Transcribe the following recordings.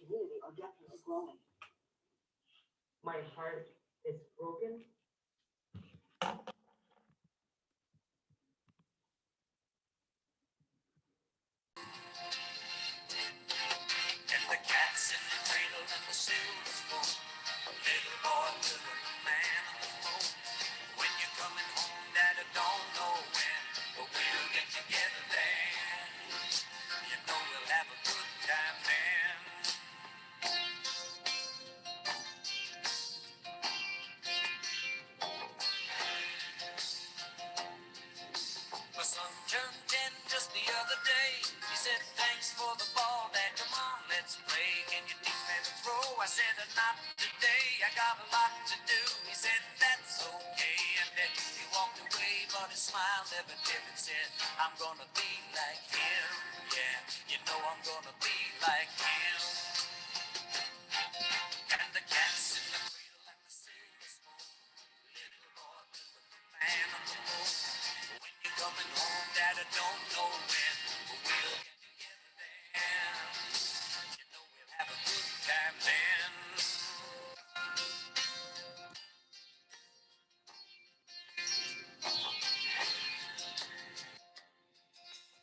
community are definitely growing. My heart is broken. And the cat's in the cradle and the silver spoon. Little boy, little man on the phone. When you're coming home, Dad, I don't know when, but we'll get together then. You know we'll have a good time then. My son turned 10 just the other day. He said, thanks for the ball, Dad, come on, let's play. Can you teach me to throw? I said, not today, I got a lot to do. He said, that's okay. And then he walked away, but his smile never did. And said, I'm gonna be like him. Yeah, you know I'm gonna be like him. And the cat's in the cradle and the silver spoon. Little boy, little man on the moon. When you're coming home, Dad, I don't know when, but we'll get together then. You know we'll have a good time then.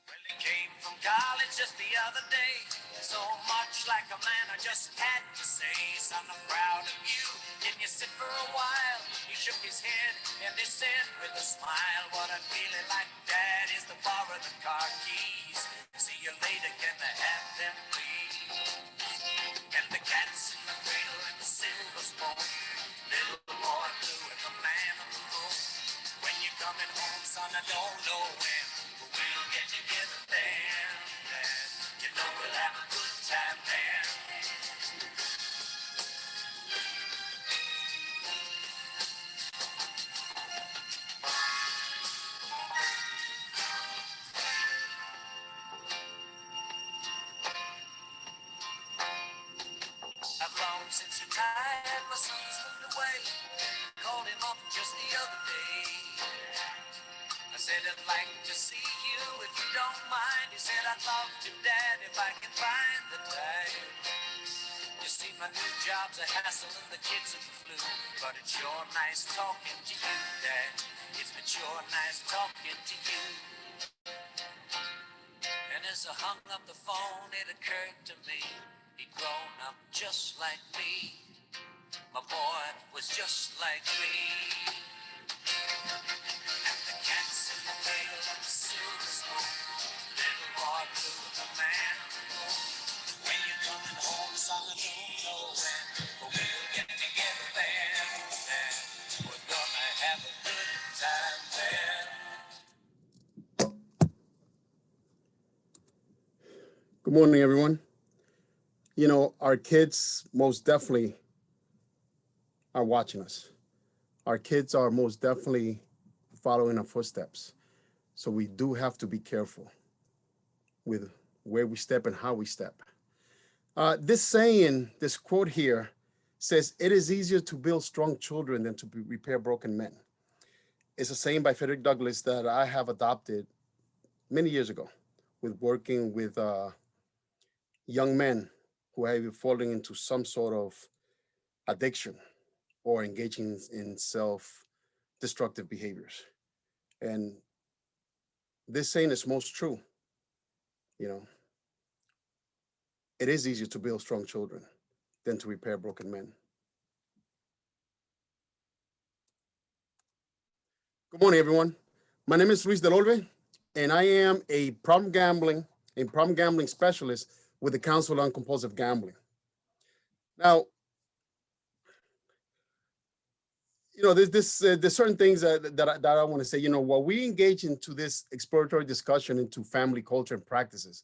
Well, he came from college just the other day. So much like a man, I just had to say, son, I'm proud of you. Can you sit for a while? He shook his head and he said with a smile, what I'd really like, Dad, is to borrow the car keys. See you later, can I have them, please? And the cat's in the cradle and the silver spoon. Little boy blue and the man on the moon. When you're coming home, son, I don't know when, but we'll get together then. Dad, you know we'll have a good time then. I've long since retired, my son's moved away. Called him up just the other day. I said, I'd like to see you if you don't mind. He said, I'd love to, Dad, if I can find the time. You see, my new job's a hassle and the kids are the flu. But it's sure nice talking to you, Dad. It's been sure nice talking to you. And as I hung up the phone, it occurred to me, he'd grown up just like me. My boy was just like me. And the cat's in the cradle and the silver spoon. Little boy blue and the man on the moon. When you're coming home, son, I don't know when, but we'll get together then. And we're gonna have a good time then. Good morning, everyone. You know, our kids most definitely are watching us. Our kids are most definitely following our footsteps. So we do have to be careful with where we step and how we step. This saying, this quote here says, it is easier to build strong children than to repair broken men. It's a saying by Frederick Douglass that I have adopted many years ago with working with young men who have been falling into some sort of addiction or engaging in self-destructive behaviors. And this saying is most true. You know, it is easier to build strong children than to repair broken men. Good morning, everyone. My name is Luis Del Orbe, and I am a problem gambling specialist with the Council on Compulsive Gambling. Now, you know, there's certain things that I want to say. You know, while we engage into this exploratory discussion into family culture and practices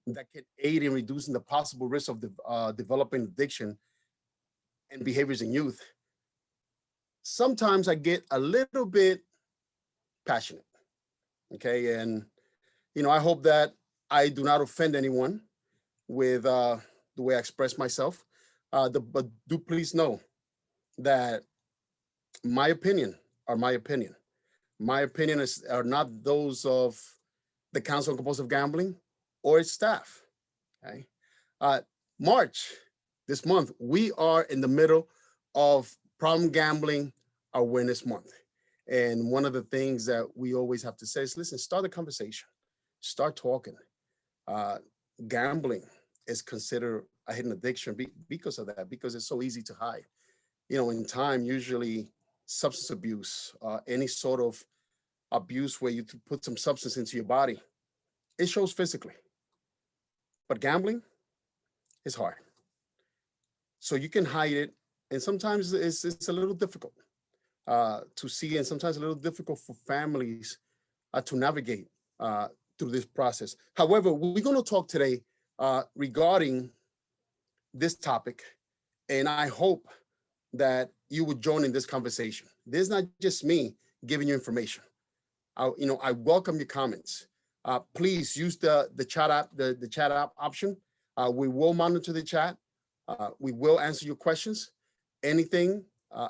that can aid in reducing the possible risk of developing addiction and behaviors in youth, sometimes I get a little bit passionate, okay? And, you know, I hope that I do not offend anyone with the way I express myself, but do please know that my opinion are my opinion. My opinion are not those of the Council on Compulsive Gambling or its staff, okay? March this month, we are in the middle of Problem Gambling Awareness Month. And one of the things that we always have to say is, listen, start the conversation, start talking. Gambling is considered a hidden addiction because of that, because it's so easy to hide. In time, usually substance abuse, any sort of abuse where you put some substance into your body, it shows physically. But gambling is hard. So you can hide it, and sometimes it's a little difficult to see, and sometimes a little difficult for families to navigate through this process. However, we're going to talk today regarding this topic, and I hope that you would join in this conversation. This is not just me giving you information. I welcome your comments. Please use the chat app, the chat app option. We will monitor the chat. We will answer your questions. Anything.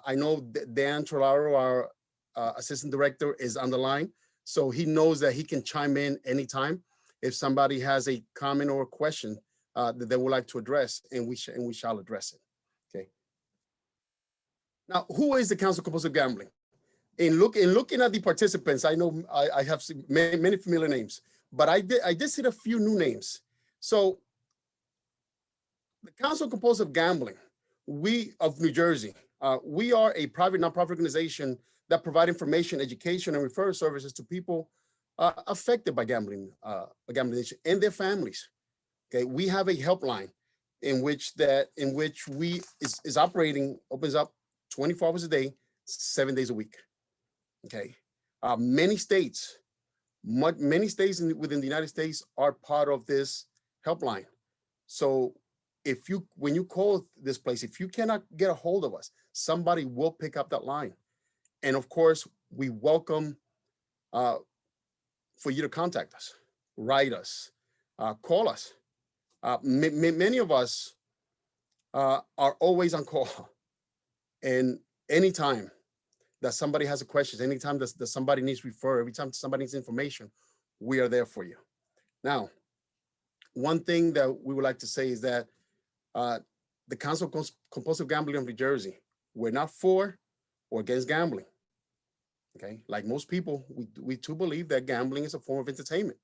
I know Dan Trolaro, our assistant director, is on the line, so he knows that he can chime in anytime if somebody has a comment or a question that they would like to address, and we shall address it. Okay. Now, who is the Council of Compulsive Gambling? In looking at the participants, I know I have seen many familiar names, but I did see a few new names. So the Council of Compulsive Gambling, we of New Jersey, we are a private nonprofit organization that provide information, education, and referral services to people affected by gambling addiction and their families. Okay, we have a helpline in which we is operating, opens up 24 hours a day, 7 days a week. Okay, many states within the United States are part of this helpline. So when you call this place, if you cannot get a hold of us, somebody will pick up that line. And of course, we welcome for you to contact us, write us, call us. Many of us are always on call, and anytime that somebody has a question, anytime that somebody needs referral, every time somebody needs information, we are there for you. Now, one thing that we would like to say is that the Council of Compulsive Gambling of New Jersey, we're not for or against gambling. Okay, like most people, we too believe that gambling is a form of entertainment.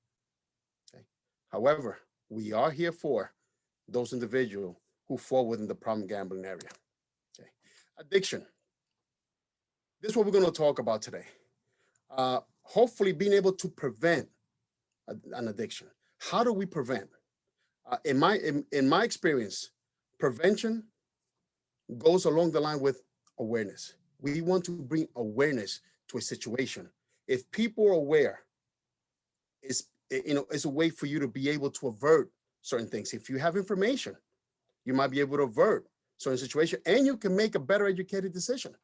Okay, however, we are here for those individuals who fall within the problem gambling area. Okay, addiction. This is what we're going to talk about today. Hopefully, being able to prevent an addiction. How do we prevent? In my experience, prevention goes along the line with awareness. We want to bring awareness to a situation. If people are aware, it's a way for you to be able to avert certain things. If you have information, you might be able to avert certain situations, and you can make a better educated decision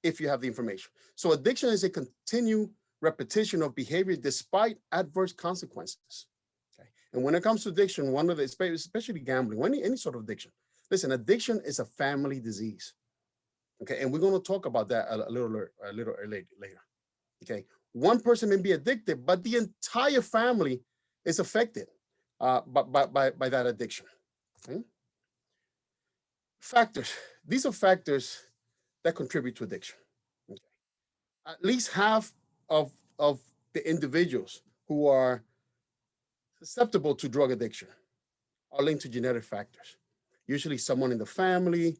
if you have the information. So addiction is a continued repetition of behavior despite adverse consequences. Okay. And when it comes to addiction, one of the, especially gambling, any sort of addiction, listen, addiction is a family disease. Okay, and we're going to talk about that a little later. Okay, one person may be addicted, but the entire family is affected by that addiction. Okay? Factors. These are factors that contribute to addiction. Okay. At least half of the individuals who are susceptible to drug addiction are linked to genetic factors. Usually someone in the family,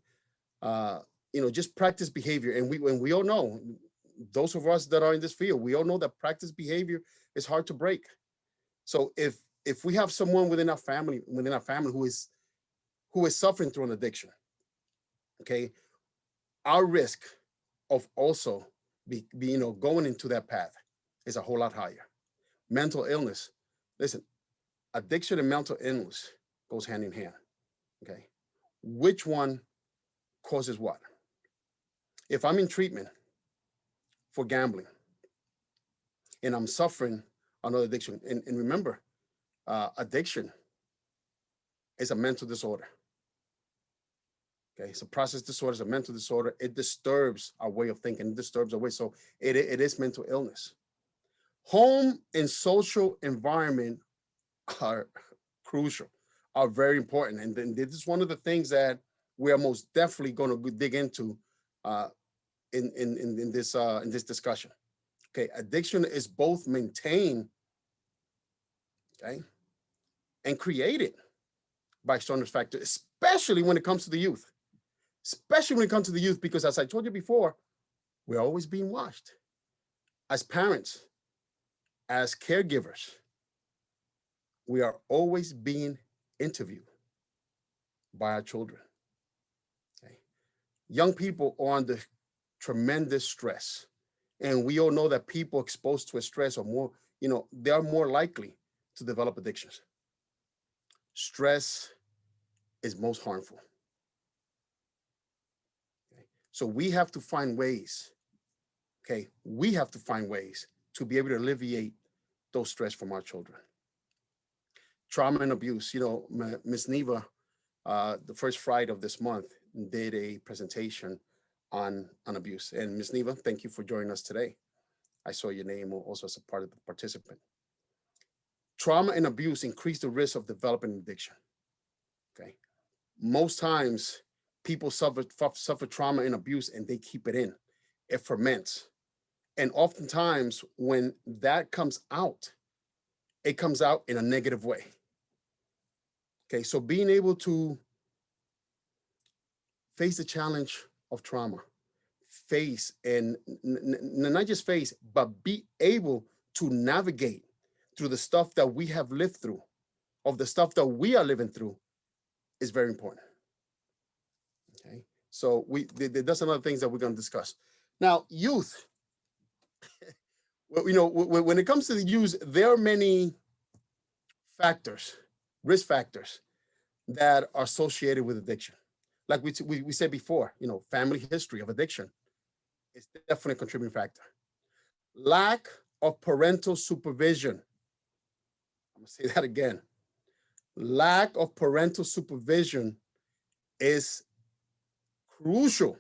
just practice behavior. And we all know, those of us that are in this field, we all know that practice behavior is hard to break. So if we have someone within our family who is suffering through an addiction, okay, our risk of also going into that path is a whole lot higher. Mental illness. Listen, addiction and mental illness goes hand in hand. Okay, which one causes what? If I'm in treatment for gambling and I'm suffering another addiction, and remember, addiction is a mental disorder. Okay, it's a process disorder, it's a mental disorder. It disturbs our way of thinking, it disturbs our way. So it is mental illness. Home and social environment are crucial. are very important. And then this is one of the things that we are most definitely going to dig into in this discussion. Okay, addiction is both maintained, okay, and created by external factors, especially when it comes to the youth. Especially when it comes to the youth, because as I told you before, we're always being watched. As parents, as caregivers, we are always being interviewed by our children. Okay? Young people are under tremendous stress. And we all know that people exposed to a stress are more, they are more likely to develop addictions. Stress is most harmful. Okay? So we have to find ways, okay? We have to find ways to be able to alleviate those stress from our children. Trauma and abuse, Ms. Neva, the first Friday of this month, did a presentation on abuse. And Ms. Neva, thank you for joining us today. I saw your name also as a part of the participant. Trauma and abuse increase the risk of developing addiction. Okay. Most times people suffer trauma and abuse and they keep it in. It ferments. And oftentimes when that comes out, it comes out in a negative way. Okay, so being able to face the challenge of trauma, face and not just face, but be able to navigate through the stuff that we have lived through, of the stuff that we are living through, is very important. Okay, so that's another things that we're going to discuss. Now, youth, when it comes to the youth, there are many factors, risk factors that are associated with addiction. Like we said before, family history of addiction is definitely a contributing factor. Lack of parental supervision. I'm gonna say that again. Lack of parental supervision is crucial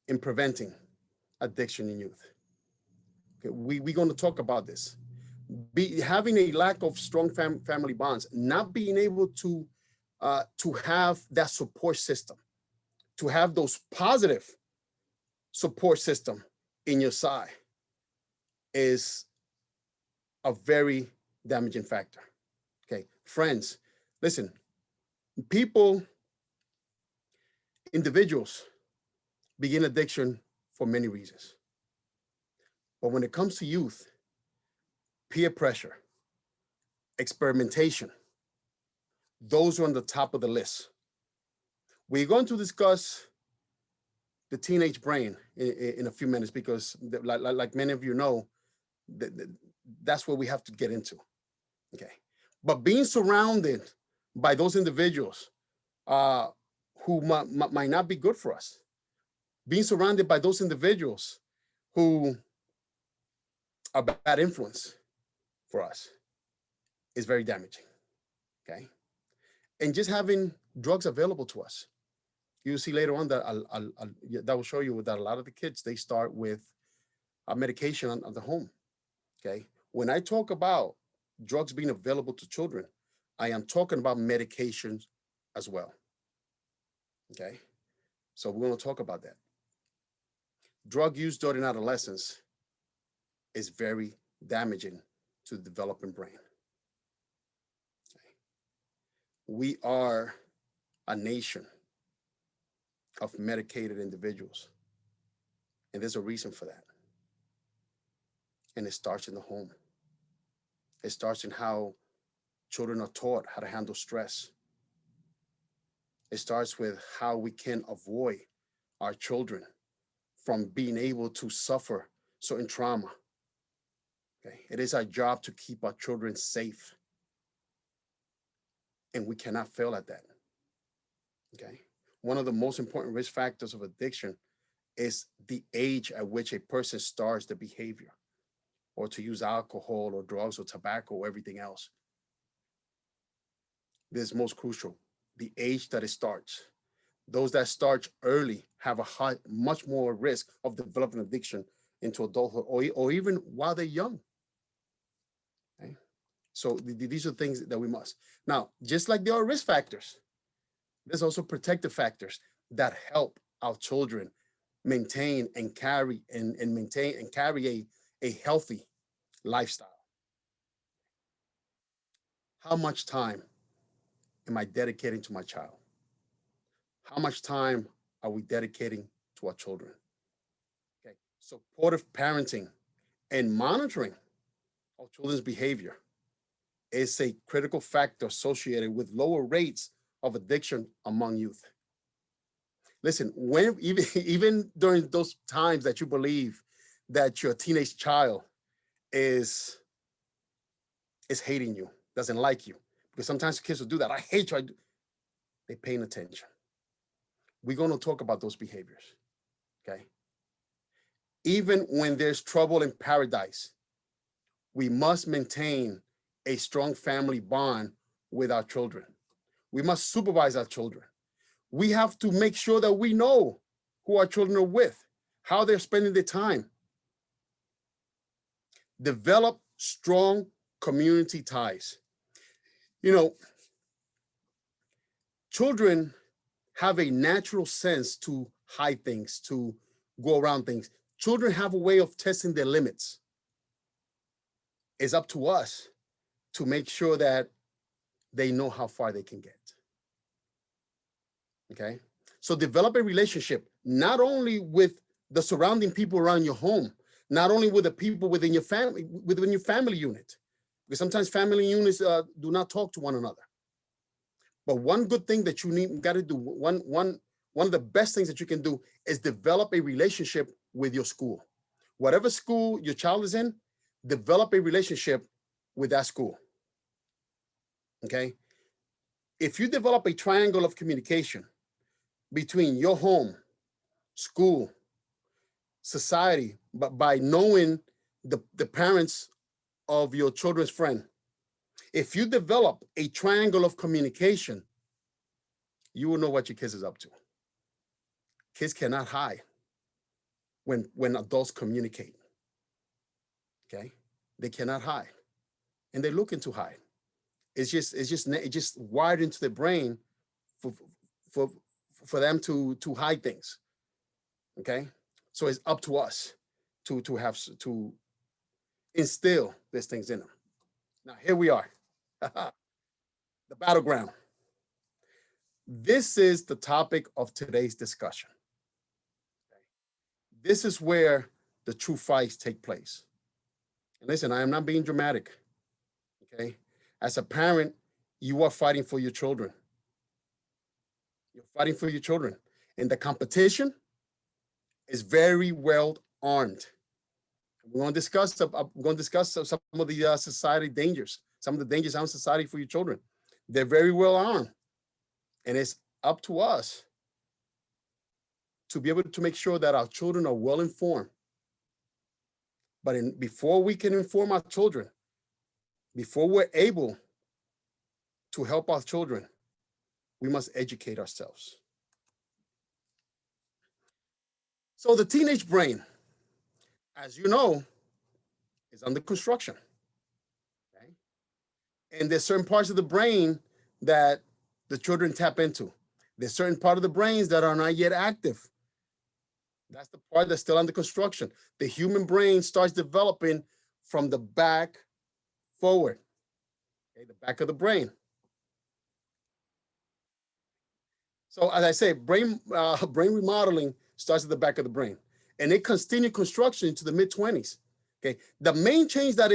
in preventing addiction in youth. Okay, we're going to talk about this. Having a lack of strong family bonds, not being able to have that support system, to have those positive support system in your side, is a very damaging factor. Okay, friends, listen, individuals begin addiction for many reasons. But when it comes to youth, peer pressure, experimentation, those are on the top of the list. We're going to discuss the teenage brain in a few minutes because, like many of you know, that's what we have to get into. Okay, but being surrounded by those individuals who might not be good for us, being surrounded by those individuals who are bad influence for us, is very damaging. Okay, and just having drugs available to us. You'll see later on that that will show you that a lot of the kids, they start with a medication at the home. Okay, when I talk about drugs being available to children, I am talking about medications as well. Okay, so we're going to talk about that. Drug use during adolescence is very damaging to the developing brain. Okay. We are a nation of medicated individuals, and there's a reason for that. And it starts in the home. It starts in how children are taught how to handle stress. It starts with how we can avoid our children from being able to suffer certain trauma. Okay. It is our job to keep our children safe. And we cannot fail at that. Okay. One of the most important risk factors of addiction is the age at which a person starts the behavior, or to use alcohol or drugs or tobacco or everything else. This is most crucial, the age that it starts. Those that start early have a much more risk of developing addiction into adulthood or even while they're young. Okay? So these are things that we must. Now, just like there are risk factors, there's also protective factors that help our children maintain and carry a healthy lifestyle. How much time am I dedicating to my child? How much time are we dedicating to our children? Okay, supportive parenting and monitoring of children's behavior is a critical factor associated with lower rates of addiction among youth. Listen, when even during those times that you believe that your teenage child is hating you, doesn't like you, because sometimes kids will do that. I hate you. They're paying attention. We're going to talk about those behaviors, okay? Even when there's trouble in paradise, we must maintain a strong family bond with our children. We must supervise our children. We have to make sure that we know who our children are with, how they're spending their time. Develop strong community ties. You know, children have a natural sense to hide things, to go around things. Children have a way of testing their limits. It's up to us to make sure that they know how far they can get. Okay? So develop a relationship, not only with the surrounding people around your home, not only with the people within your family unit, because sometimes family units do not talk to one another. But one good thing that you got to do, one of the best things that you can do is develop a relationship with your school. Whatever school your child is in, develop a relationship with that school. Okay? If you develop a triangle of communication between your home, school, society, but by knowing the parents of your children's friend, if you develop a triangle of communication, you will know what your kids is up to. Kids cannot hide when adults communicate. Okay, they cannot hide, and they're looking to hide. It's just wired into the brain for them to hide things. Okay, so it's up to us to instill these things in them. Now here we are, the battleground. This is the topic of today's discussion. This is where the true fights take place. And listen, I am not being dramatic. Okay, as a parent, you are fighting for your children. You're fighting for your children, and the competition is very well armed. We're going to discuss some of the society dangers, some of the dangers in society for your children. They're very well armed, and it's up to us to be able to make sure that our children are well informed. But before we can inform our children, before we're able to help our children, we must educate ourselves. So the teenage brain, as you know, is under construction. Okay? And there's certain parts of the brain that the children tap into. There's certain part of the brains that are not yet active. That's the part that's still under construction. The human brain starts developing from the back forward. Okay, the back of the brain. So as I say, brain remodeling starts at the back of the brain, and it continues construction into the mid-20s. Okay, the main change that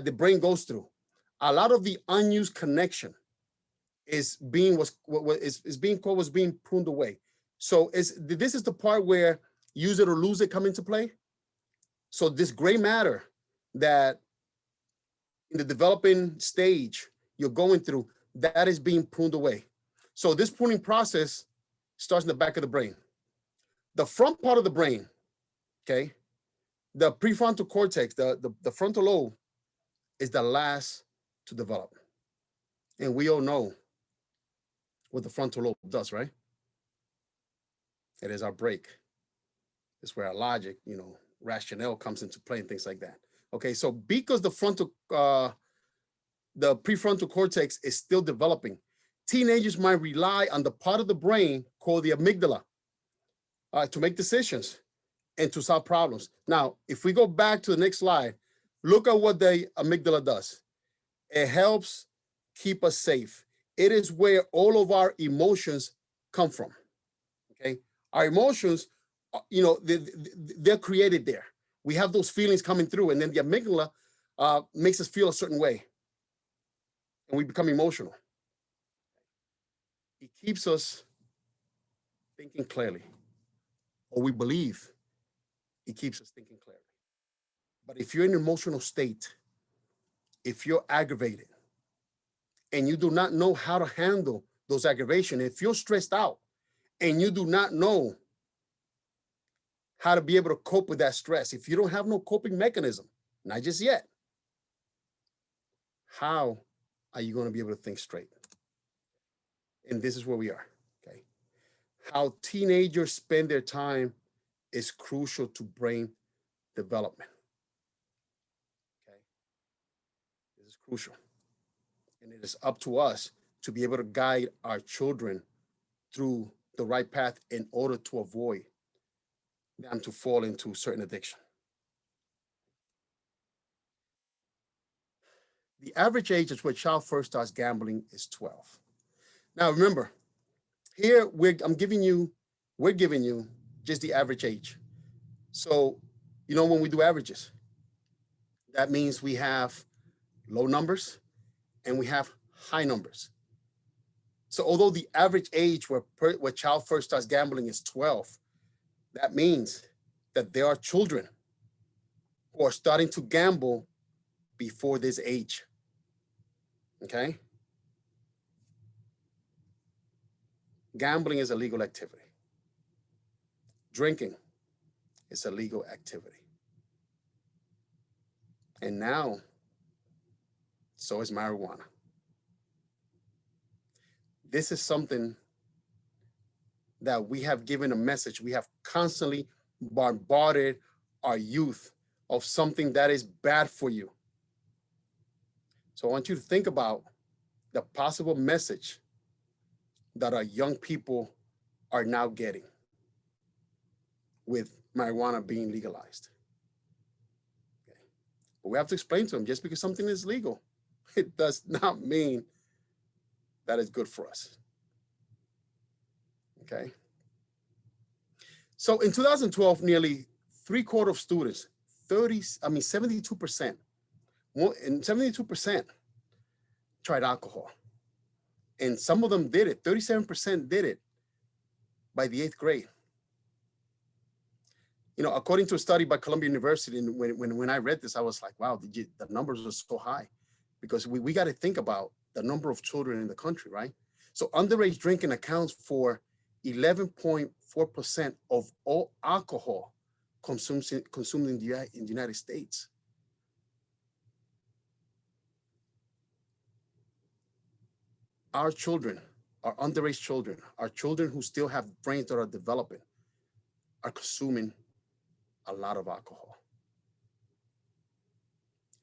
the brain goes through, a lot of the unused connection is being pruned away. So this is the part where use it or lose it come into play. So this gray matter that in the developing stage you're going through, that is being pruned away. So this pruning process starts in the back of the brain. The front part of the brain, okay, the prefrontal cortex, the frontal lobe is the last to develop. And we all know what the frontal lobe does, right? It is our brake. It's where our logic, rationale comes into play and things like that. Okay, so because the prefrontal cortex is still developing, teenagers might rely on the part of the brain called the amygdala to make decisions and to solve problems. Now, if we go back to the next slide, look at what the amygdala does. It helps keep us safe. It is where all of our emotions come from. Okay, our emotions, they're created there. We have those feelings coming through, and then the amygdala makes us feel a certain way, and we become emotional. It keeps us thinking clearly, or we believe it keeps us thinking clearly. But if you're in an emotional state, if you're aggravated, and you do not know how to handle those aggravations, if you're stressed out and you do not know how to be able to cope with that stress, if you don't have no coping mechanism, not just yet, how are you going to be able to think straight? And this is where we are, okay? How teenagers spend their time is crucial to brain development, okay? This is crucial. And it is up to us to be able to guide our children through the right path in order to avoid them to fall into certain addiction. The average age at which a child first starts gambling is 12. Now remember, here we're giving you just the average age. So, when we do averages, that means we have low numbers and we have high numbers. So although the average age where a child first starts gambling is 12, that means that there are children who are starting to gamble before this age, okay? Gambling is a legal activity. Drinking is a legal activity. And now, so is marijuana. This is something that we have given a message. We have constantly bombarded our youth of something that is bad for you. So I want you to think about the possible message that our young people are now getting with marijuana being legalized. Okay. But we have to explain to them, just because something is legal, it does not mean that it's good for us. Okay. So in 2012, nearly 3/4 of students, 72%, more, and 72% tried alcohol. And some of them did it. 37% did it by the 8th grade. According to a study by Columbia University, and when I read this, I was like, wow, the numbers are so high, because we got to think about the number of children in the country, right? So underage drinking accounts for 11.4% of all alcohol consumed in the United States. Our children, our underage children, our children who still have brains that are developing, are consuming a lot of alcohol.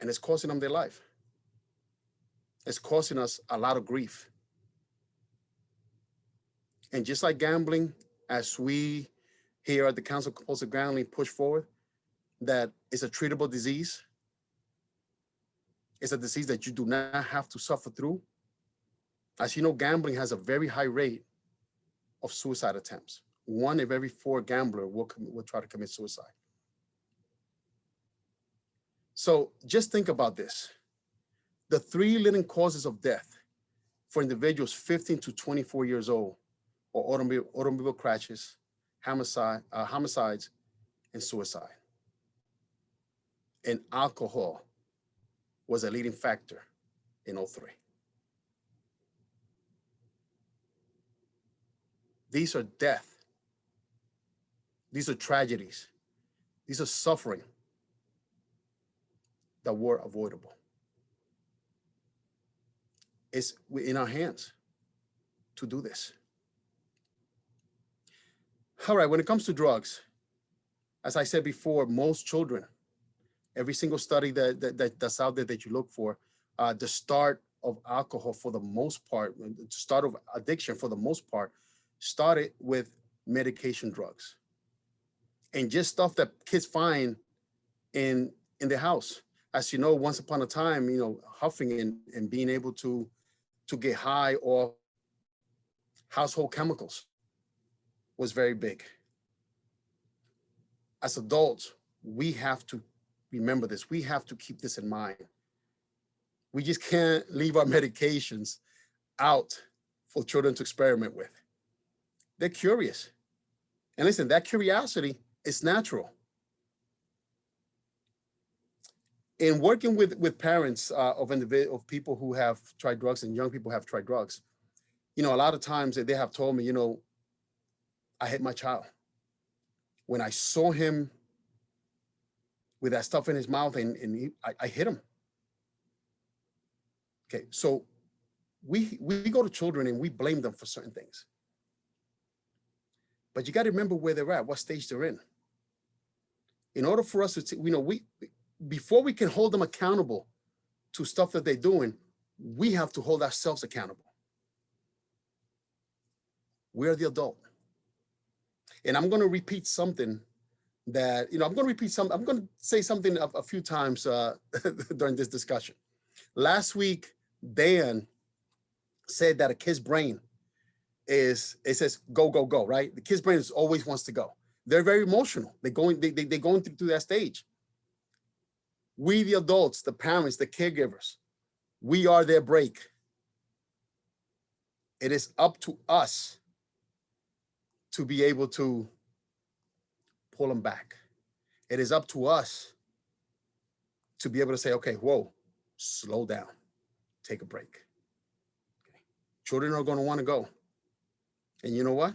And it's costing them their life. It's costing us a lot of grief. And just like gambling, as we here at the Council of Compulsive Gambling push forward, that it's a treatable disease. It's a disease that you do not have to suffer through. As you know, gambling has a very high rate of suicide attempts. 1 of every 4 gambler will try to commit suicide. So just think about this. The 3 leading causes of death for individuals 15 to 24 years old are automobile crashes, homicides, and suicide. And alcohol was a leading factor in all 3. These are death. These are tragedies. These are suffering that were avoidable. It's in our hands to do this. All right, when it comes to drugs, as I said before, most children every single study that's out there that you look for, the start of alcohol for the most part, the start of addiction for the most part, started with medication drugs and just stuff that kids find in their house. As you know, once upon a time, huffing and being able to get high off household chemicals was very big. As adults, we have to remember this. We have to keep this in mind. We just can't leave our medications out for children to experiment with. They're curious. And listen, that curiosity is natural. In working with parents of people who have tried drugs and young people who have tried drugs, a lot of times they have told me, I hit my child. When I saw him with that stuff in his mouth and I hit him. Okay, so we go to children and we blame them for certain things. But you got to remember where they're at, what stage they're in. In order for us to, before we can hold them accountable to stuff that they're doing, we have to hold ourselves accountable. We're the adult. And I'm going to repeat something that, I'm going to say something a few times during this discussion. Last week, Dan said that a kid's brain it says go, go, go, right? The kid's brain always wants to go. They're very emotional. They're going through that stage. We, the adults, the parents, the caregivers, we are their brake. It is up to us to be able to pull them back. It is up to us to be able to say, okay, whoa, slow down, take a break. Okay. Children are going to want to go. And you know what?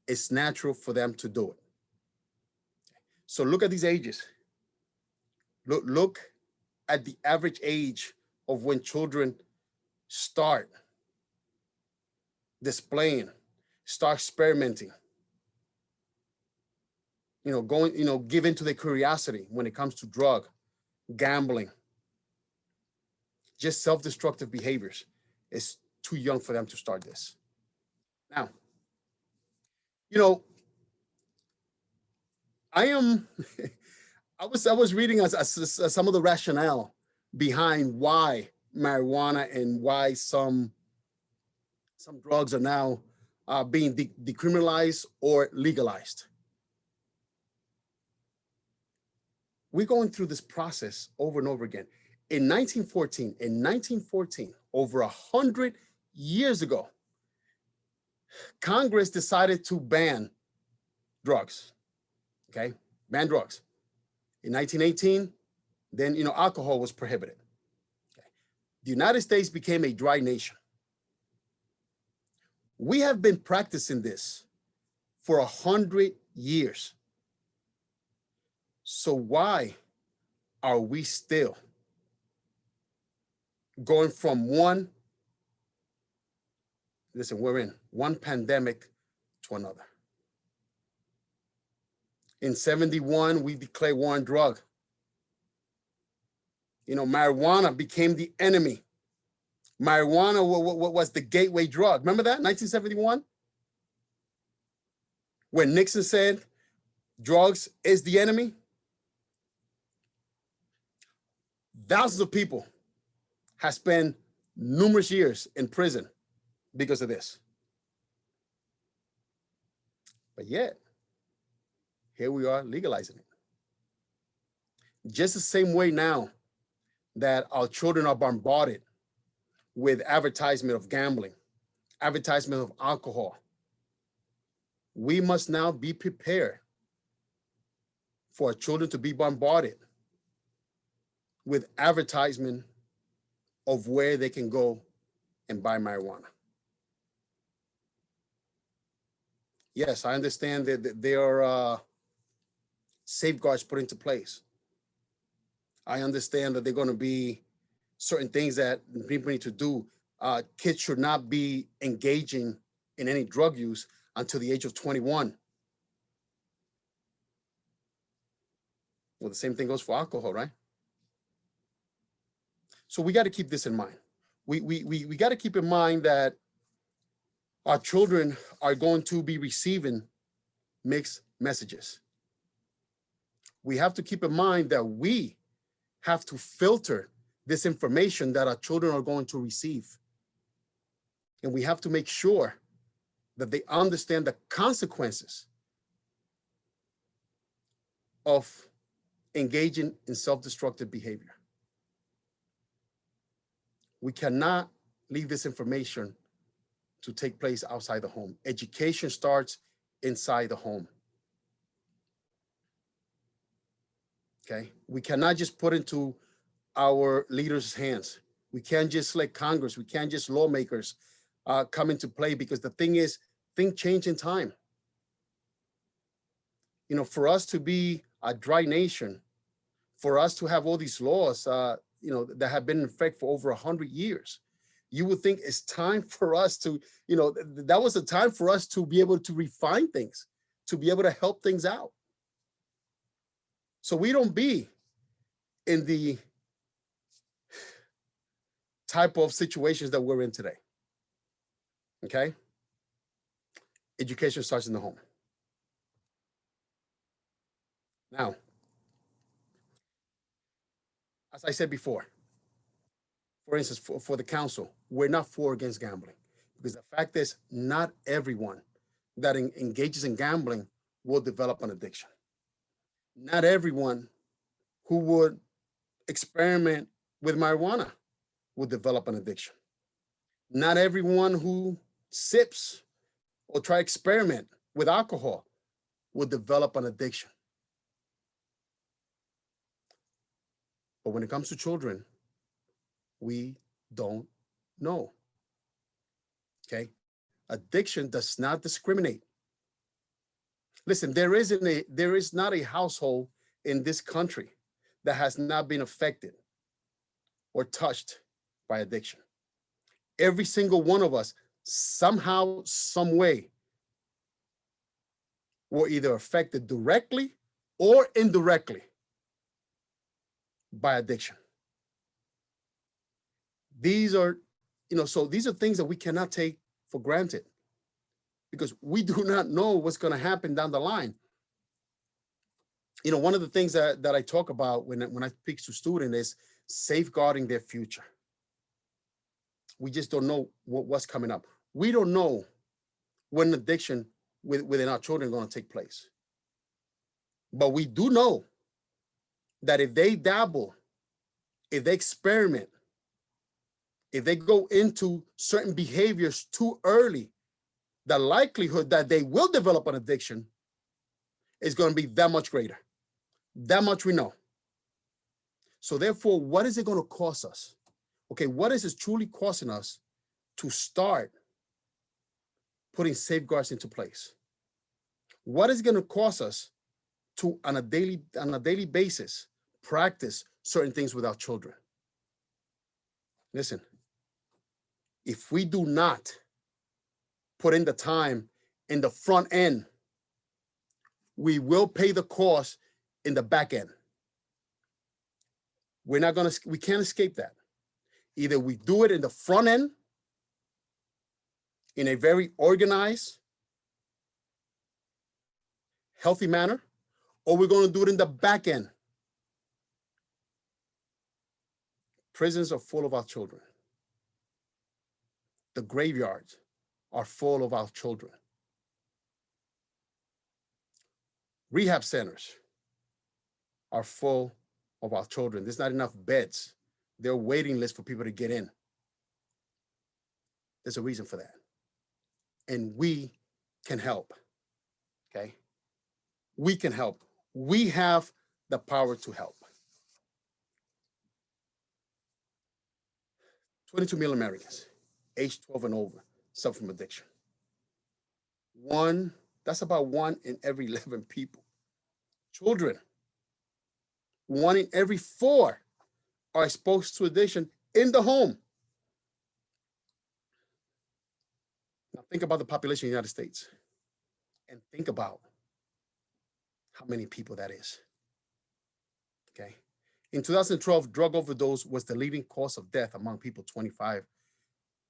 It's natural for them to do it. So look at these ages. Look at the average age of when children start displaying, start experimenting, give into their curiosity when it comes to drug, gambling, just self-destructive behaviors. It's too young for them to start this. Now, I was reading some of the rationale behind why marijuana and why some drugs are now being decriminalized or legalized. We're going through this process over and over again. In 1914, over 100 years ago, Congress decided to ban drugs, okay? Ban drugs. In 1918, then, alcohol was prohibited. Okay. The United States became a dry nation. We have been practicing this for 100 years. So why are we still going from one pandemic to another? In 71, we declared war on drug. Marijuana became the enemy. Marijuana was the gateway drug. Remember that, 1971? When Nixon said drugs is the enemy? Thousands of people have spent numerous years in prison because of this. But yet, here we are legalizing it. Just the same way now that our children are bombarded with advertisement of gambling, advertisement of alcohol, we must now be prepared for our children to be bombarded with advertisement of where they can go and buy marijuana. Yes, I understand that there are safeguards put into place. I understand that there are going to be certain things that people need to do. Kids should not be engaging in any drug use until the age of 21. Well, the same thing goes for alcohol, right? So we got to keep this in mind. We got to keep in mind that our children are going to be receiving mixed messages. We have to keep in mind that we have to filter this information that our children are going to receive. And we have to make sure that they understand the consequences of engaging in self-destructive behavior. We cannot leave this information to take place outside the home. Education starts inside the home. Okay, we cannot just put into our leaders' hands. We can't just let Congress, we can't just lawmakers come into play, because the thing is, things change in time. You know, for us to be a dry nation, for us to have all these laws, you know, that have been in effect for over 100 years, you would think it's time for us to, you know, that was a time for us to be able to refine things, to be able to help things out. So we don't be in the type of situations that we're in today. Okay? Education starts in the home. Now, as I said before, for instance, for the council, we're not for or against gambling, because the fact is, not everyone that engages in gambling will develop an addiction. Not everyone who would experiment with marijuana will develop an addiction. Not everyone who sips or try experiment with alcohol will develop an addiction. But when it comes to children, we don't know. Okay? Addiction does not discriminate. Listen, there is not a household in this country that has not been affected or touched by addiction. Every single one of us, somehow, some way, were either affected directly or indirectly by addiction. These are, you know, so these are things that we cannot take for granted, because we do not know what's going to happen down the line. You know, one of the things that I talk about when I speak to students is safeguarding their future. We just don't know what's coming up. We don't know when addiction within our children is going to take place. But we do know that if they dabble, if they experiment, if they go into certain behaviors too early, the likelihood that they will develop an addiction is going to be that much greater. That much we know. So therefore, what is it going to cost us? Okay, what is it truly costing us to start putting safeguards into place? What is it going to cost us to, on a daily basis, practice certain things with our children? Listen, if we do not put in the time in the front end, we will pay the cost in the back end. We can't escape that. Either we do it in the front end in a very organized, healthy manner, or we're going to do it in the back end. Prisons are full of our children. The graveyards are full of our children. Rehab centers are full of our children. There's not enough beds. There are waiting lists for people to get in. There's a reason for that. And we can help, okay? We can help. We have the power to help. 22 million Americans, age 12 and over, suffer from addiction. That's about 1 in every 11 people. Children, 1 in every 4 are exposed to addiction in the home. Now think about the population of the United States and think about how many people that is. Okay. In 2012, drug overdose was the leading cause of death among people 25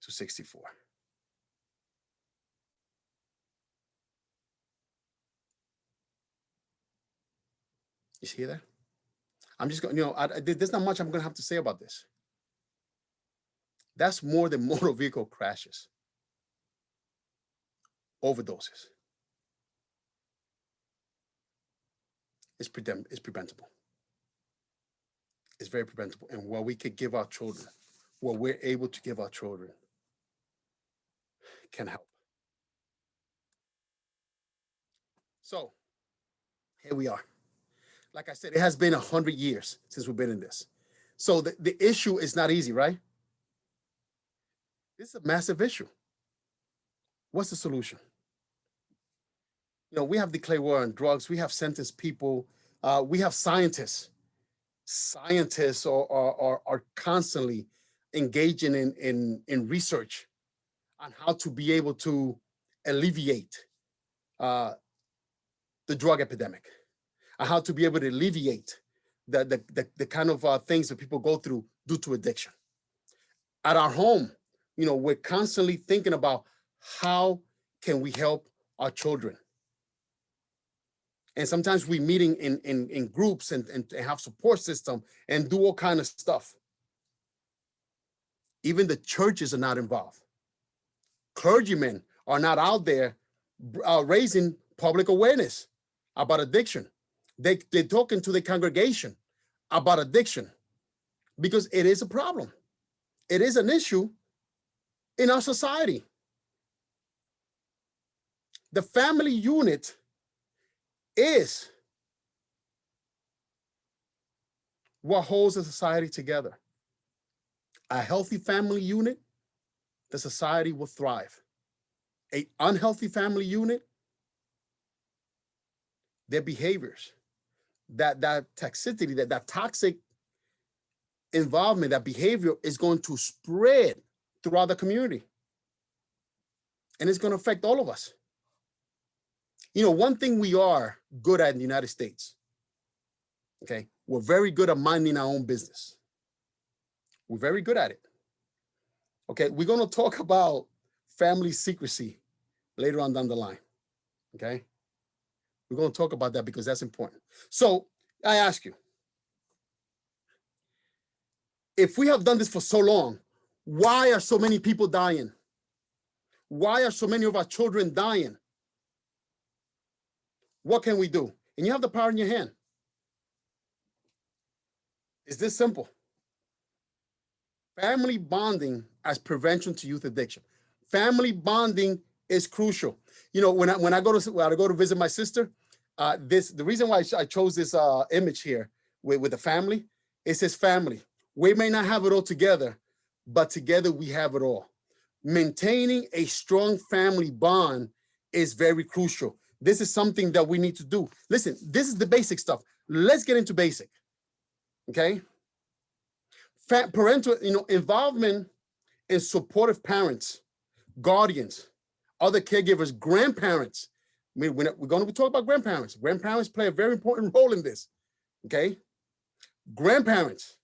to 64. You see that? I'm just going, there's not much I'm going to have to say about this. That's more than motor vehicle crashes, overdoses. It's preventable. It's very preventable. And what we could give our children, what we're able to give our children, can help. So here we are. Like I said, it has been 100 years since we've been in this. So the issue is not easy, right? This is a massive issue. What's the solution? We have declared war on drugs. We have sentenced people. We have scientists. Scientists are constantly engaging in research on how to be able to alleviate the drug epidemic, on how to be able to alleviate the kind of things that people go through due to addiction. At our home, we're constantly thinking about how can we help our children. And sometimes we meeting in groups and have support system and do all kind of stuff. Even the churches are not involved. Clergymen are not out there raising public awareness about addiction. They're talking to the congregation about addiction because it is a problem. It is an issue in our society. The family unit is what holds the society together. A healthy family unit, the society will thrive. An unhealthy family unit, their behaviors, that toxicity, that toxic involvement, that behavior is going to spread throughout the community. And it's going to affect all of us. One thing we are good at in the United States, okay, we're very good at minding our own business. We're very good at it. Okay, we're going to talk about family secrecy later on down the line. Okay, we're going to talk about that because that's important. So I ask you, if we have done this for so long, why are so many people dying? Why are so many of our children dying? What can we do? And you have the power in your hand. It's this simple. Family bonding as prevention to youth addiction. Family bonding is crucial. When I go to visit my sister, the reason why I chose this image here with the family, it says family. We may not have it all together, but together we have it all. Maintaining a strong family bond is very crucial. This is something that we need to do. Listen, this is the basic stuff. Let's get into basic. Okay? Parental, involvement in supportive parents, guardians, other caregivers, grandparents. We're going to talk about grandparents. Grandparents play a very important role in this. Okay? Grandparents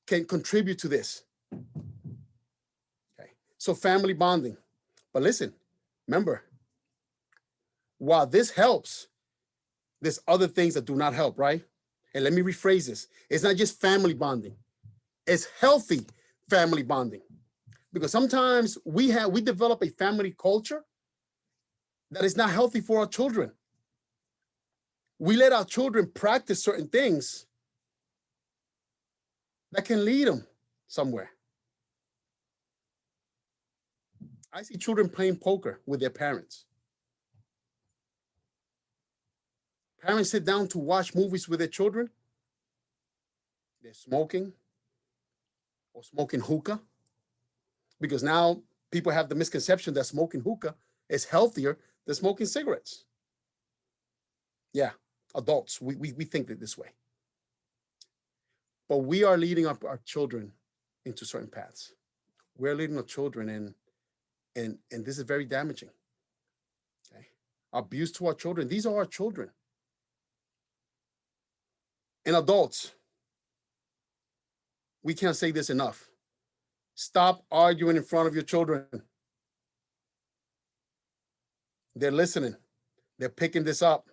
can contribute to this. Okay? So family bonding. But listen, remember, while this helps, there's other things that do not help, right? And let me rephrase this. It's not just family bonding. It's healthy family bonding. Because sometimes we develop a family culture that is not healthy for our children. We let our children practice certain things that can lead them somewhere. I see children playing poker with their parents. Parents sit down to watch movies with their children. They're smoking or smoking hookah, because now people have the misconception that smoking hookah is healthier than smoking cigarettes. Yeah, adults, we think that this way. But we are leading our children into certain paths. We're leading our children and this is very damaging. Okay? Abuse to our children. These are our children. And adults, we can't say this enough. Stop arguing in front of your children. They're listening. They're picking this up.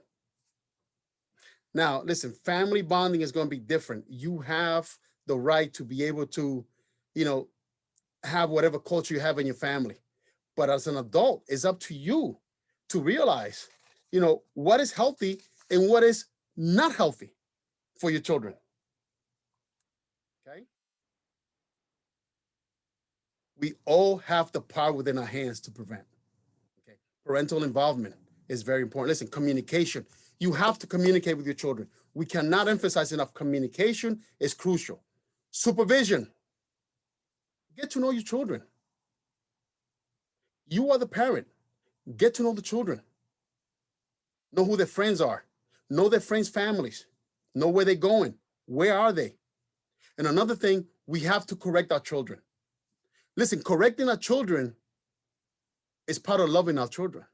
Now, listen, family bonding is going to be different. You have the right to be able to, have whatever culture you have in your family. But as an adult, it's up to you to realize, what is healthy and what is not healthy for your children. Okay? We all have the power within our hands to prevent. Okay? Parental involvement is very important. Listen, communication. You have to communicate with your children. We cannot emphasize enough. Communication is crucial. Supervision. Get to know your children. You are the parent. Get to know the children. Know who their friends are. Know their friends' families. Know where they're going. Where are they? And another thing, we have to correct our children. Listen, correcting our children is part of loving our children.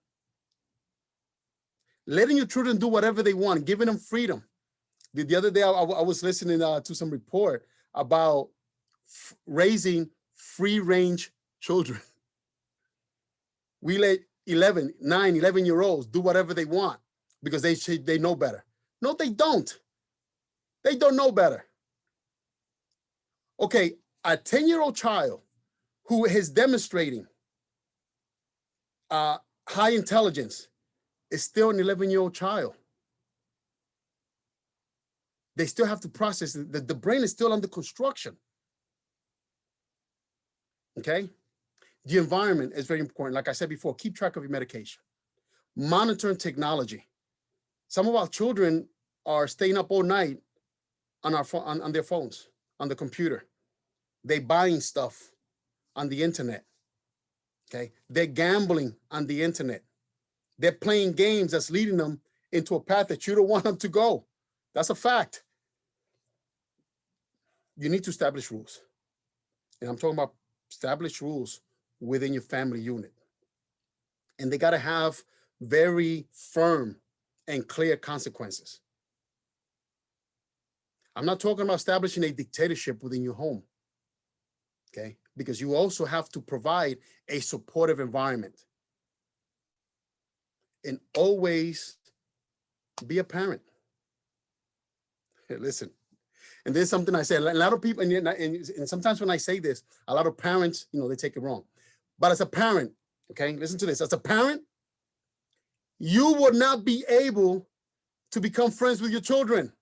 Letting your children do whatever they want, giving them freedom. The other day, I was listening to some report about raising free-range children. We let 11-year-olds do whatever they want because they know better. No, they don't. They don't know better. Okay, a 10-year-old child who is demonstrating high intelligence is still an 11-year-old child. They still have to process it. The brain is still under construction. Okay? The environment is very important. Like I said before, keep track of your medication. Monitoring technology. Some of our children are staying up all night on their phones, on the computer. They're buying stuff on the internet. Okay? They're gambling on the internet. They're playing games that's leading them into a path that you don't want them to go. That's a fact. You need to establish rules. And I'm talking about establish rules within your family unit. And they got to have very firm and clear consequences. I'm not talking about establishing a dictatorship within your home, okay? Because you also have to provide a supportive environment. And always be a parent. Hey, listen, and there's something I say, a lot of people, and sometimes when I say this, a lot of parents, they take it wrong. But as a parent, okay, listen to this. As a parent, you would not be able to become friends with your children.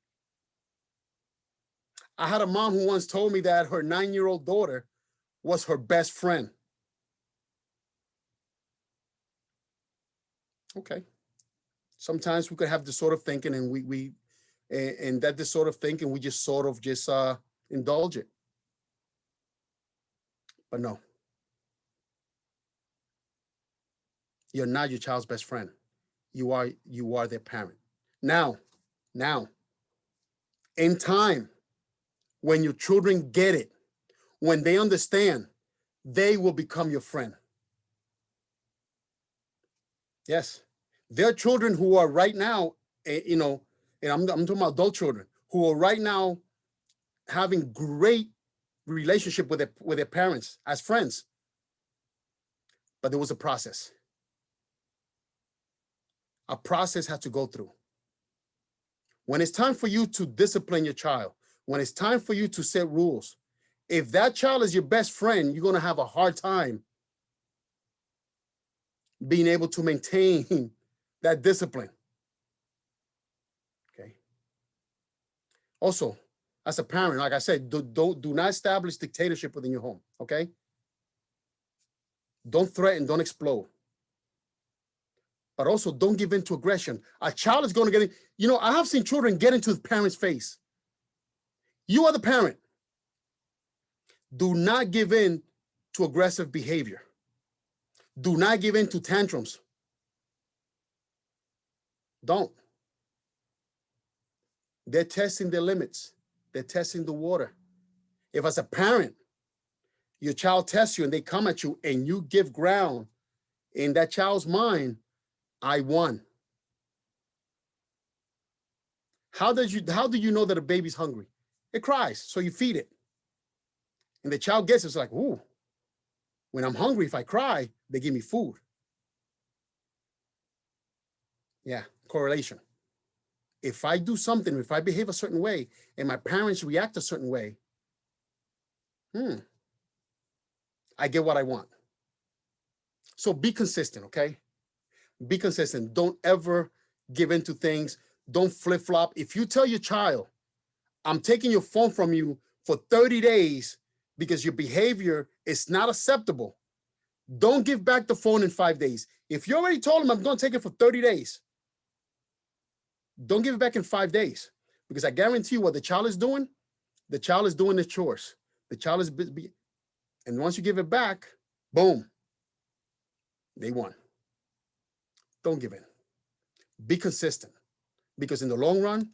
I had a mom who once told me that her 9-year-old daughter was her best friend. Okay. Sometimes we could have this sort of thinking, and we this sort of thinking, we just sort of just indulge it. But no. You're not your child's best friend. You are their parent. Now, in time, when your children get it, when they understand, they will become your friend. Yes. There are children who are right now, and I'm talking about adult children who are right now having great relationship with their parents as friends. But there was a process. A process had to go through. When it's time for you to discipline your child, when it's time for you to set rules, if that child is your best friend, you're going to have a hard time being able to maintain that discipline. Okay. Also, as a parent, like I said, do not establish dictatorship within your home. Okay. Don't threaten, don't explode. But also don't give in to aggression. A child is going to get in. I have seen children get into the parent's face. You are the parent. Do not give in to aggressive behavior. Do not give in to tantrums. Don't. They're testing their limits. They're testing the water. If as a parent, your child tests you and they come at you and you give ground in that child's mind, I won. How do you know that a baby's hungry? It cries, so you feed it. And the child gets it's like, ooh, when I'm hungry, if I cry, they give me food. Yeah, correlation. If I do something, if I behave a certain way and my parents react a certain way, I get what I want. So be consistent, okay? Be consistent. Don't ever give in to things. Don't flip-flop. If you tell your child, I'm taking your phone from you for 30 days because your behavior is not acceptable, don't give back the phone in 5 days. If you already told them I'm going to take it for 30 days, don't give it back in 5 days, because I guarantee you what the child is doing the chores. The child is busy. And once you give it back, boom, they won. Don't give in. Be consistent, because in the long run,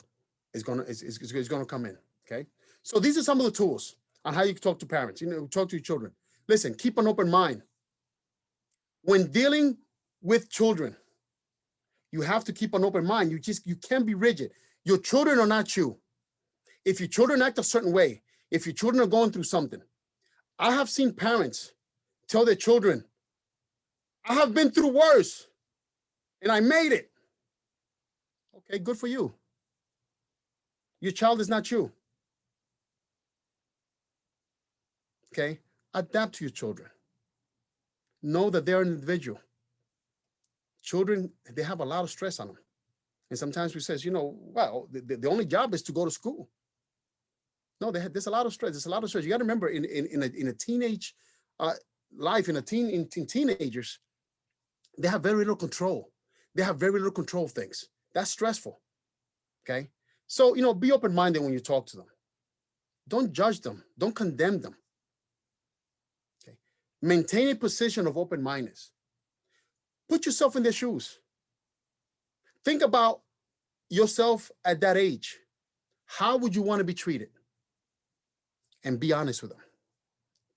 it's gonna come in. Okay. So these are some of the tools on how you talk to parents. Talk to your children. Listen, keep an open mind. When dealing with children, you have to keep an open mind. You can't be rigid. Your children are not you. If your children act a certain way, if your children are going through something, I have seen parents tell their children, I have been through worse and I made it. Okay, good for you. Your child is not you. Okay, adapt to your children. Know that they're an individual. Children, they have a lot of stress on them. And sometimes we say, well, the only job is to go to school. No, there's a lot of stress. There's a lot of stress. You got to remember, in a teenage life, in teenagers, they have very little control. They have very little control of things. That's stressful. Okay, so be open-minded when you talk to them. Don't judge them. Don't condemn them. Okay, maintain a position of open-mindedness. Put yourself in their shoes. Think about yourself at that age. How would you want to be treated? And be honest with them.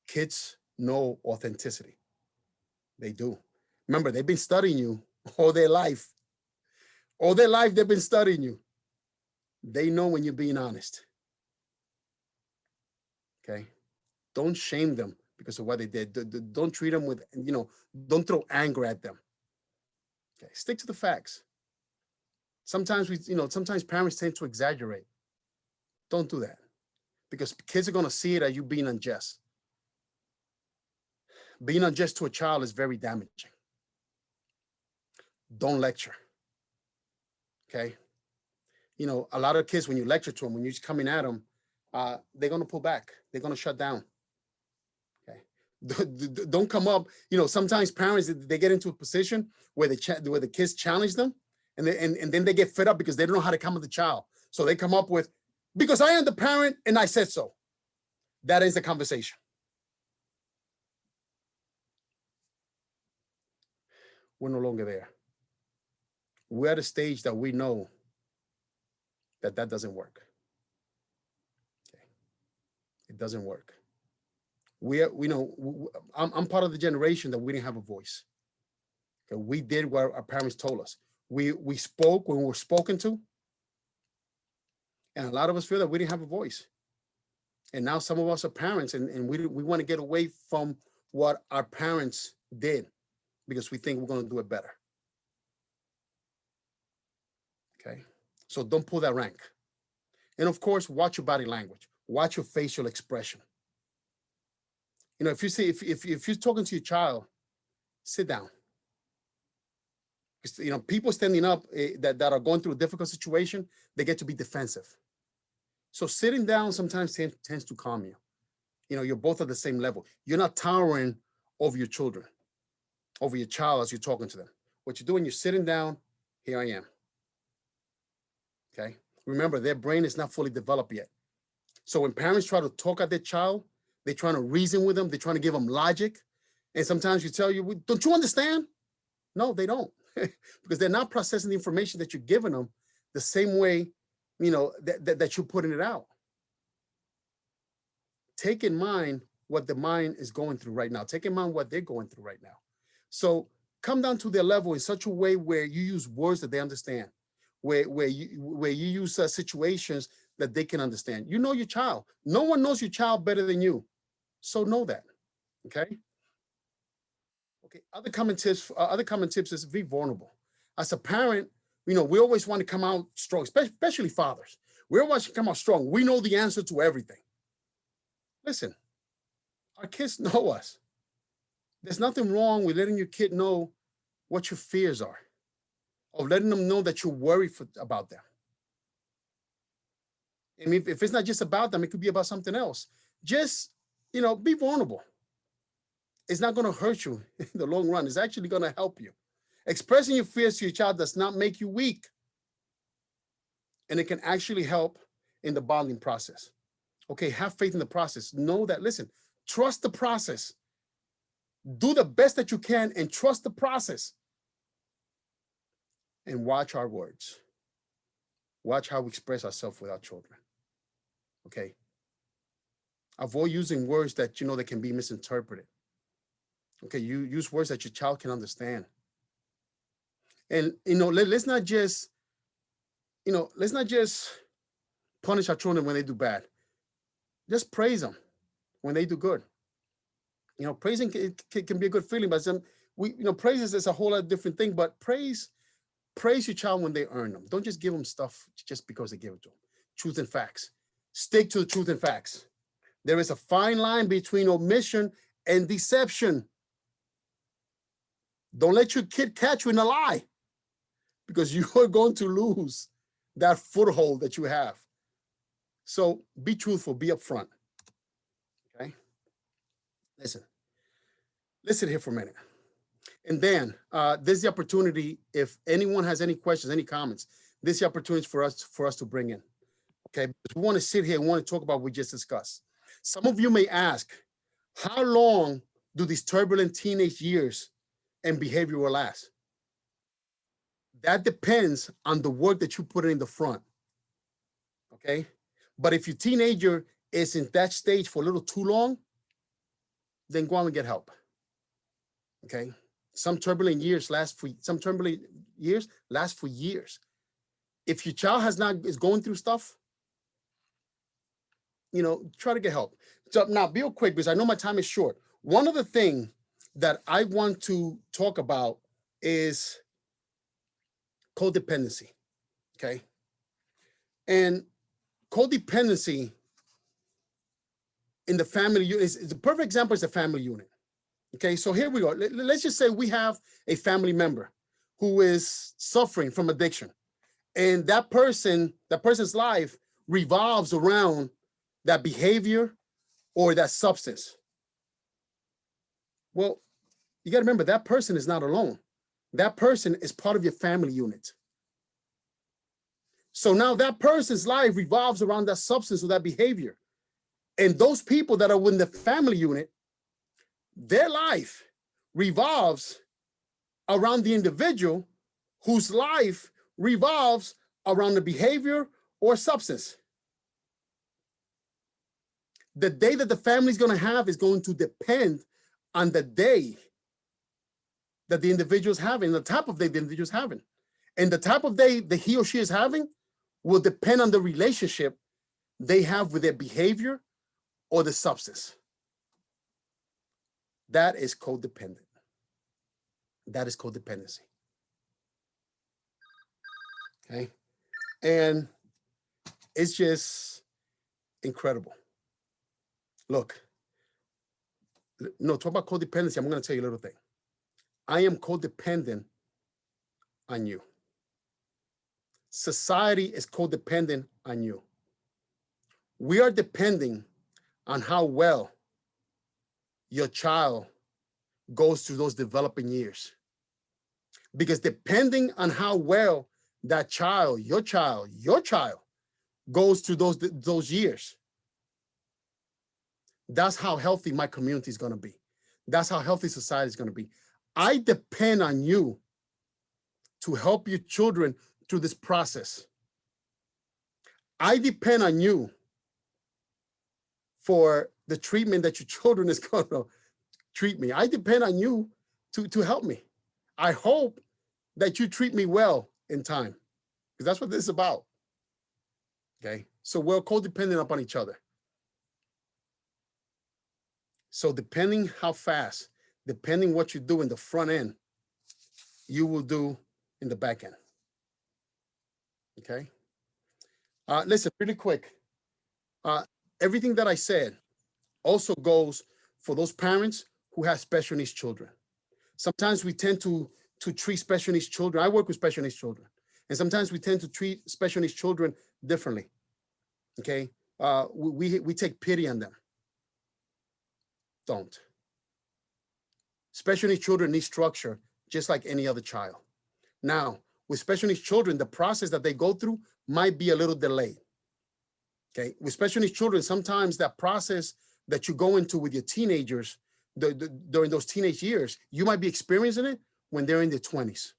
Kids know authenticity. They do. Remember, they've been studying you all their life. All their life, they've been studying you. They know when you're being honest. Okay? Don't shame them because of what they did. Don't treat them with, don't throw anger at them. Okay? Stick to the facts. Sometimes sometimes parents tend to exaggerate. Don't do that, because kids are going to see it as you being unjust. Being unjust to a child is very damaging. Don't lecture. Okay? A lot of kids, when you lecture to them, when you're coming at them, they're going to pull back. They're going to shut down. Okay? Don't come up. Sometimes parents, they get into a position where the kids challenge them, and then they get fed up because they don't know how to come at the child. So they come up with, because I am the parent and I said so. That is the conversation. We're no longer there. We're at a stage that we know that doesn't work. Okay. It doesn't work. I'm part of the generation that we didn't have a voice. Okay. We did what our parents told us. We spoke when we were spoken to. And a lot of us feel that we didn't have a voice. And now some of us are parents, and we want to get away from what our parents did because we think we're going to do it better. Okay? So don't pull that rank. And of course, watch your body language. Watch your facial expression. If you see, if you're talking to your child, sit down. Because, people standing up that are going through a difficult situation, they get to be defensive. So sitting down sometimes tends to calm you. You're both at the same level. You're not towering over your children, over your child as you're talking to them. What you're doing, you're sitting down, here I am. Okay? Remember, their brain is not fully developed yet. So when parents try to talk at their child, they're trying to reason with them, they're trying to give them logic. And sometimes you tell you, don't you understand? No, they don't. Because they're not processing the information that you're giving them the same way, that you're putting it out. Take in mind what the mind is going through right now. Take in mind what they're going through right now. So come down to their level in such a way where you use words that they understand, where you use situations that they can understand. You know your child. No one knows your child better than you. So know that. Okay. Okay. Other common tips is be vulnerable. As a parent, we always want to come out strong, especially fathers. We always want to come out strong. We know the answer to everything. Listen, our kids know us. There's nothing wrong with letting your kid know what your fears are, or letting them know that you're worried about them. I mean, if it's not just about them, it could be about something else. Just, be vulnerable. It's not going to hurt you in the long run. It's actually going to help you. Expressing your fears to your child does not make you weak. And it can actually help in the bonding process. Okay, have faith in the process. Know that, listen, trust the process. Do the best that you can and trust the process. And watch our words. Watch how we express ourselves with our children. Okay. Avoid using words that that can be misinterpreted. Okay, you use words that your child can understand. And let's not just punish our children when they do bad. Just praise them when they do good. Praising can be a good feeling, but praises is a whole lot different thing. But praise your child when they earn them. Don't just give them stuff just because they give it to them. Truth and facts. Stick to the truth and facts. There is a fine line between omission and deception. Don't let your kid catch you in a lie, because you are going to lose that foothold that you have. So be truthful, be upfront. Okay? Listen here for a minute. And then this is the opportunity. If anyone has any questions, any comments, this is the opportunity for us to bring in. Okay, because we want to sit here and want to talk about what we just discussed. Some of you may ask, how long do these turbulent teenage years and behavior will last? That depends on the work that you put in the front. Okay, but if your teenager is in that stage for a little too long, then go out and get help. Okay, some turbulent years last for years. If your child is going through stuff, try to get help. So now, real quick, because I know my time is short. One of the things that I want to talk about is codependency. Okay, and codependency in the family unit is the perfect example. Is the family unit. Okay, so here we go. Let's just say we have a family member who is suffering from addiction, and that person's life revolves around that behavior or that substance. Well, you got to remember, that person is not alone. That person is part of your family unit. So now that person's life revolves around that substance or that behavior. And those people that are in the family unit, their life revolves around the individual whose life revolves around the behavior or substance. The day that the family is going to have is going to depend on the day that the individual is having, the type of day the individual is having. And the type of day that he or she is having will depend on the relationship they have with their behavior or the substance. That is codependent. That is codependency. Okay? And it's just incredible. Look, talk about codependency. I'm going to tell you a little thing. I am codependent on you. Society is codependent on you. We are depending on how well your child goes through those developing years. Because depending on how well that child, your child goes through those years, that's how healthy my community is going to be. That's how healthy society is going to be. I depend on you to help your children through this process. I depend on you for the treatment that your children is going to treat me. I depend on you to help me. I hope that you treat me well in time. because that's what this is about. Okay, so we're codependent upon each other. So depending how fast, depending what you do in the front end, you will do in the back end. Okay. Listen, really quick. Everything that I said also goes for those parents who have special needs children. Sometimes we tend to treat special needs children. I work with special needs children, and sometimes we tend to treat special needs children differently. Okay. We take pity on them. Don't. Special needs children need structure just like any other child. Now, with special needs children, the process that they go through might be a little delayed. Okay, with special needs children, sometimes that process that you go into with your teenagers during those teenage years, you might be experiencing it when they're in their 20s.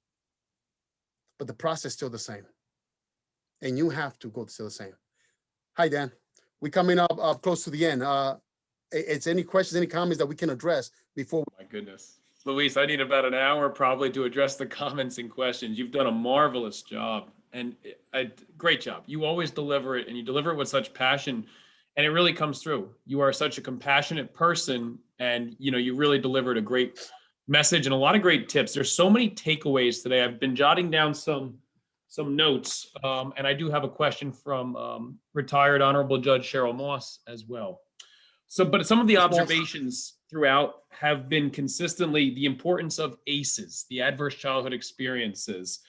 But the process is still the same. And you have to go still the same. Hi, Dan. We're coming up close to the end. It's any questions, any comments that we can address before? My goodness. Luis, I need about an hour probably to address the comments and questions. You've done a marvelous job, and a great job. You always deliver it, and you deliver it with such passion, and it really comes through. You are such a compassionate person, and you really delivered a great message and a lot of great tips. There's so many takeaways today. I've been jotting down some notes, and I do have a question from retired Honorable Judge Cheryl Moss as well. But some of the observations throughout have been consistently the importance of ACEs, the adverse childhood experiences,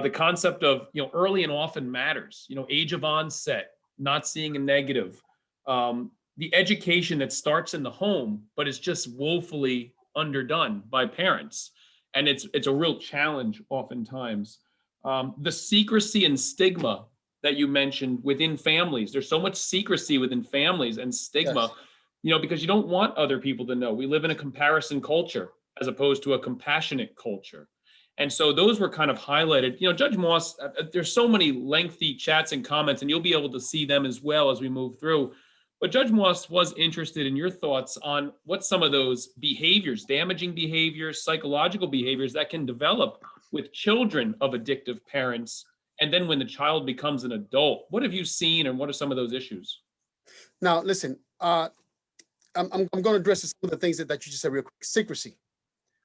the concept of, early and often matters, age of onset, not seeing a negative, the education that starts in the home, but is just woefully underdone by parents. And it's a real challenge oftentimes. The secrecy and stigma that you mentioned within families, there's so much secrecy within families and stigma. Yes. Because you don't want other people to know. We live in a comparison culture as opposed to a compassionate culture. And so those were kind of highlighted. Judge Moss, there's so many lengthy chats and comments, and you'll be able to see them as well as we move through. But Judge Moss was interested in your thoughts on what some of those behaviors, damaging behaviors, psychological behaviors that can develop with children of addictive parents. And then when the child becomes an adult, what have you seen and what are some of those issues? Now, listen, I'm going to address some of the things that you just said real quick. Secrecy.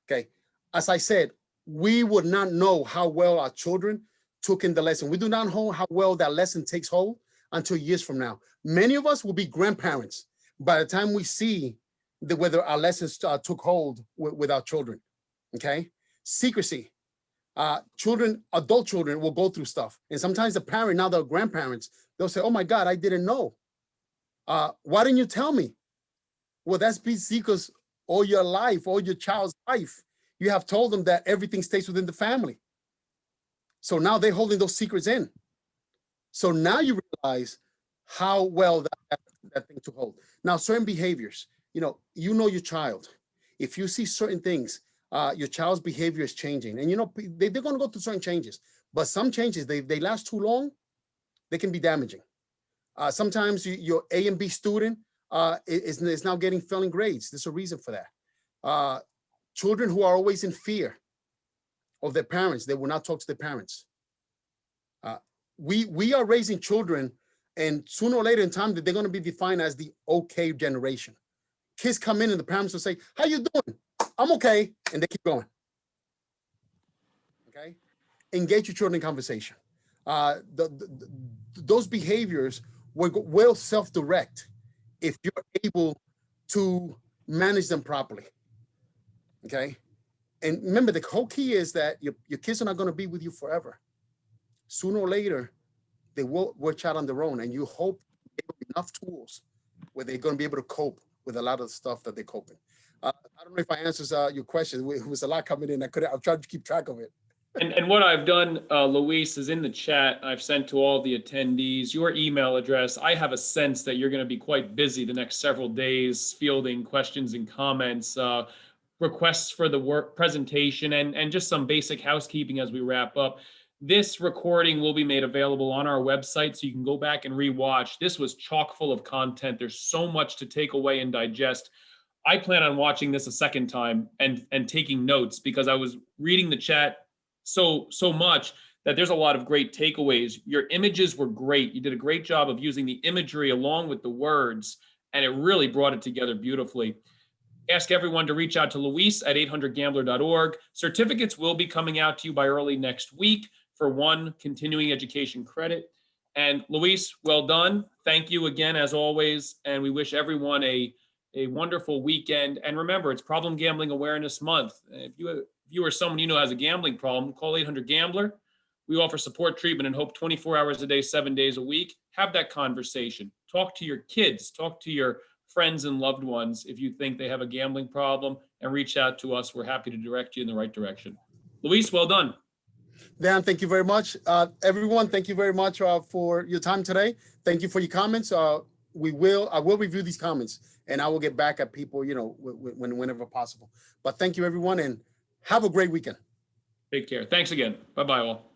Okay. As I said, we would not know how well our children took in the lesson. We do not know how well that lesson takes hold until years from now. Many of us will be grandparents by the time we see whether our lessons took hold with our children. Okay. Secrecy. Adult children will go through stuff. And sometimes the parent, now they're grandparents, they'll say, oh my God, I didn't know. Why didn't you tell me? Well, that's because all your life, all your child's life, you have told them that everything stays within the family. So now they're holding those secrets in. So now you realize how well that thing took hold. Now, certain behaviors, you know your child. If you see certain things, your child's behavior is changing. And they're going to go through certain changes. But some changes, they last too long, they can be damaging. Sometimes your A and B student is now getting failing grades. There's a reason for that. Children who are always in fear of their parents, they will not talk to their parents. We are raising children, and sooner or later in time, they're going to be defined as the okay generation. Kids come in and the parents will say, how you doing? I'm okay. And they keep going. Okay. Engage your children in conversation. Those behaviors will self-direct if you're able to manage them properly. Okay. And remember, the whole key is that your kids are not going to be with you forever. Sooner or later, they will watch out on their own, and you hope they have enough tools where they're going to be able to cope with a lot of the stuff that they're coping. I don't know if I answers your question. It was a lot coming in. I'm trying to keep track of it. And what I've done, Luis, is in the chat, I've sent to all the attendees your email address. I have a sense that you're going to be quite busy the next several days fielding questions and comments, requests for the work presentation, and just some basic housekeeping as we wrap up. This recording will be made available on our website, so you can go back and rewatch. This was chock full of content. There's so much to take away and digest. I plan on watching this a second time and taking notes, because I was reading the chat so much that there's a lot of great takeaways. Your images were great. You did a great job of using the imagery along with the words, and it really brought it together beautifully. Ask everyone to reach out to Luis at 800gambler.org. Certificates will be coming out to you by early next week for one continuing education credit. And Luis, well done. Thank you again, as always. And we wish everyone a wonderful weekend. And remember, it's Problem Gambling Awareness Month. If you or someone you know has a gambling problem, call 800-GAMBLER. We offer support, treatment, and hope 24 hours a day, 7 days a week. Have that conversation. Talk to your kids. Talk to your friends and loved ones if you think they have a gambling problem, and reach out to us. We're happy to direct you in the right direction. Luis, well done. Dan, thank you very much. Everyone, thank you very much for your time today. Thank you for your comments. I will review these comments, and I will get back at people, whenever possible. But thank you, everyone, and have a great weekend. Take care. Thanks again. Bye-bye all.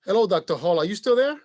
Hello, Dr. Hall. Are you still there?